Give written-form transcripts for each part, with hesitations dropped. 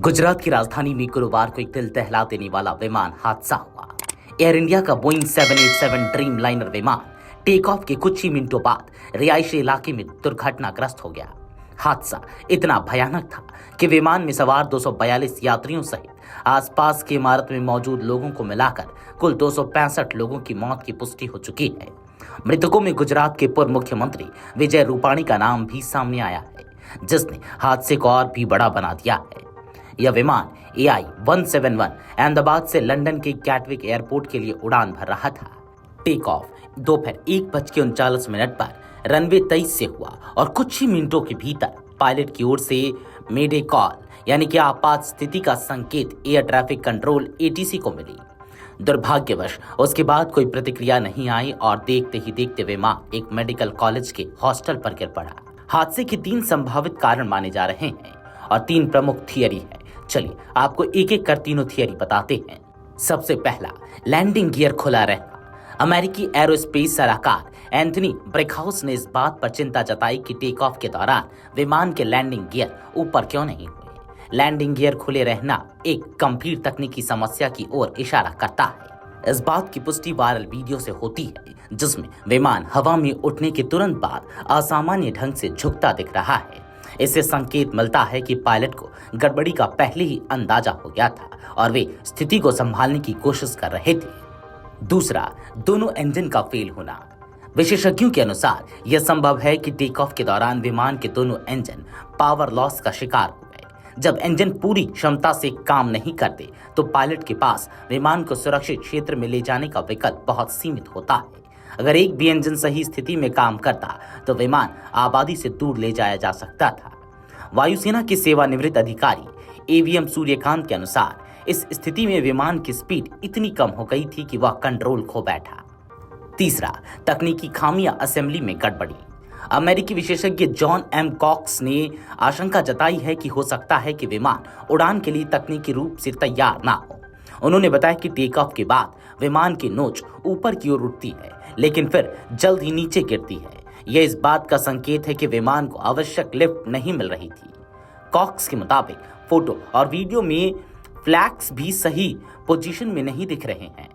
गुजरात की राजधानी में गुरुवार को एक दिल दहला देने वाला विमान हादसा हुआ। एयर इंडिया का बोइंग 787 ड्रीम लाइनर विमान टेक ऑफ के कुछ ही मिनटों बाद रिहायशी इलाके में दुर्घटनाग्रस्त हो गया। हादसा इतना भयानक था कि विमान में सवार 242 यात्रियों सहित आसपास की इमारत में मौजूद लोगों को मिलाकर कुल 265 लोगों की मौत की पुष्टि हो चुकी है। मृतकों में गुजरात के पूर्व मुख्यमंत्री विजय रूपाणी का नाम भी सामने आया है, जिसने हादसे को और भी बड़ा बना दिया है। यह विमान AI-171 अहमदाबाद से लंदन के कैटविक एयरपोर्ट के लिए उड़ान भर रहा था। टेक ऑफ दोपहर 1:39 पर रनवे 23 से हुआ और कुछ ही मिनटों के भीतर पायलट की ओर से मेडे कॉल यानी कि आपात स्थिति का संकेत एयर ट्रैफिक कंट्रोल ATC को मिली। दुर्भाग्यवश उसके बाद कोई प्रतिक्रिया नहीं आई और देखते ही देखते विमान एक मेडिकल कॉलेज के हॉस्टल पर गिर पड़ा। हादसे के 3 संभावित कारण माने जा रहे हैं और 3 प्रमुख थियरी है। चलिए आपको एक एक कर तीनों थियरी बताते हैं। सबसे पहला, लैंडिंग गियर खुला रहना। अमेरिकी एरोस्पेस सलाहकार एंथनी ब्रेकहाउस ने इस बात पर चिंता जताई कि टेक ऑफ के दौरान विमान के लैंडिंग गियर ऊपर क्यों नहीं हुए। लैंडिंग गियर खुले रहना एक गंभीर तकनीकी समस्या की ओर इशारा करता है। इस बात की पुष्टि वायरल वीडियो से होती है, जिसमें विमान हवा में उठने के तुरंत बाद असामान्य ढंग से झुकता दिख रहा है। इससे संकेत मिलता है कि पायलट को गड़बड़ी का पहले ही अंदाजा हो गया था और वे स्थिति को संभालने की कोशिश कर रहे थे। दूसरा, दोनों इंजन का फेल होना। विशेषज्ञों के अनुसार यह संभव है कि टेक ऑफ के दौरान विमान के दोनों इंजन पावर लॉस का शिकार हो गए। जब इंजन पूरी क्षमता से काम नहीं करते तो पायलट के पास विमान को सुरक्षित क्षेत्र में ले जाने का विकल्प बहुत सीमित होता है। अगर एक भी इंजन सही स्थिति में काम करता तो विमान आबादी से दूर ले जाया जा सकता था। वायुसेना के सेवानिवृत्त अधिकारी AVM सूर्यकांत के अनुसार इस स्थिति में विमान की स्पीड इतनी कम हो गई थी कि वह कंट्रोल खो बैठा। तीसरा, तकनीकी खामियां असेंबली में गड़बड़ी। अमेरिकी विशेषज्ञ जॉन M कॉक्स ने आशंका जताई है कि हो सकता है कि विमान उड़ान के लिए तकनीकी रूप से तैयार ना हो। उन्होंने बताया कि टेक ऑफ के बाद विमान की नोच ऊपर की ओर उठती है, लेकिन फिर जल्द ही नीचे गिरती है। यह इस बात का संकेत है कि विमान को आवश्यक लिफ्ट नहीं मिल रही थी। कॉक्स के मुताबिक फोटो और वीडियो में फ्लैग्स भी सही पोजीशन में नहीं दिख रहे हैं।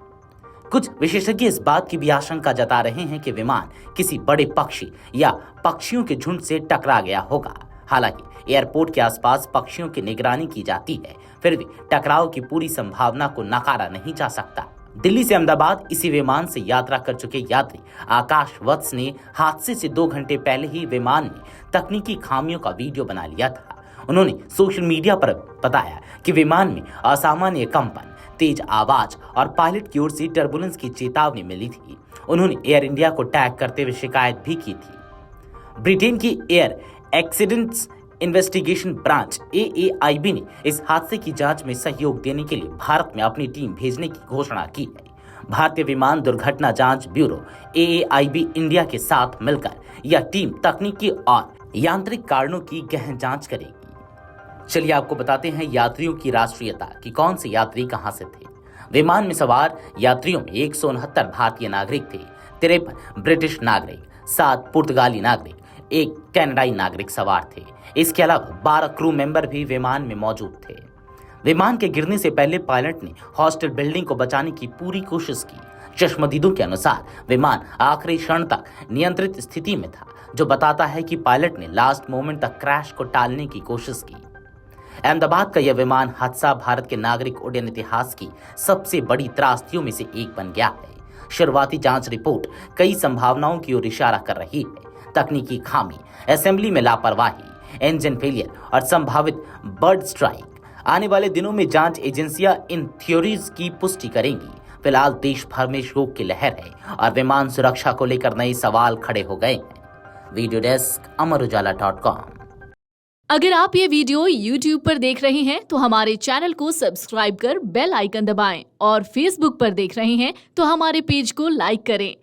कुछ विशेषज्ञ इस बात की भी आशंका जता रहे हैं कि विमान किसी बड़े पक्षी या पक्षियों के झुंड से टकरा गया होगा। हालांकि एयरपोर्ट के आसपास पक्षियों की निगरानी की जाती है, फिर भी टकराव की पूरी संभावना को नकारा नहीं जा सकता। दिल्ली से अहमदाबाद इसी विमान से यात्रा कर चुके यात्री आकाश वत्स ने हादसे से 2 घंटे पहले ही विमान में तकनीकी खामियों का वीडियो बना लिया था। उन्होंने सोशल मीडिया पर बताया कि विमान में असामान्य कंपन, तेज आवाज और पायलट की ओर से टर्बुलेंस की चेतावनी मिली थी। उन्होंने एयर इंडिया को टैग करते हुए शिकायत भी की थी। ब्रिटेन की air accidents investigation branch AAIB ने इस हादसे की जांच में सहयोग देने के लिए भारत में अपनी टीम भेजने की घोषणा की है। भारतीय विमान दुर्घटना जांच ब्यूरो AAIB इंडिया के साथ मिलकर यह टीम तकनीकी और यांत्रिक कारणों की गहन जांच करेगी। चलिए आपको बताते हैं यात्रियों की राष्ट्रीयता कि कौन से यात्री कहां से थे। विमान में सवार यात्रियों में 169 भारतीय नागरिक थे, 53 ब्रिटिश नागरिक, 7 पुर्तगाली नागरिक, 1 कनाडाई नागरिक सवार थे। इसके अलावा 12 क्रू मेंबर भी विमान में मौजूद थे। विमान के गिरने से पहले पायलट ने हॉस्टल बिल्डिंग को बचाने की पूरी कोशिश की। चश्मदीदों के अनुसार विमान आखिरी क्षण तक नियंत्रित स्थिति में था, जो बताता है कि पायलट ने लास्ट मोमेंट तक क्रैश को टालने की कोशिश की। अहमदाबाद का यह विमान हादसा भारत के नागरिक उड्डयन इतिहास की सबसे बड़ी त्रासदियों में से एक बन गया है। शुरुआती जांच रिपोर्ट कई संभावनाओं की ओर इशारा कर रही है। तकनीकी खामी, असेंबली में लापरवाही, इंजन फेलियर और संभावित बर्ड स्ट्राइक। आने वाले दिनों में जांच एजेंसियां इन थ्योरीज की पुष्टि करेंगी। फिलहाल देश भर में शोक की लहर है और विमान सुरक्षा को लेकर नए सवाल खड़े हो गए हैं। Video desk amarujala.com। अगर आप ये वीडियो YouTube पर देख रहे हैं तो हमारे चैनल को सब्सक्राइब कर बेल आइकन दबाएं और Facebook पर देख रहे हैं तो हमारे पेज को लाइक करें।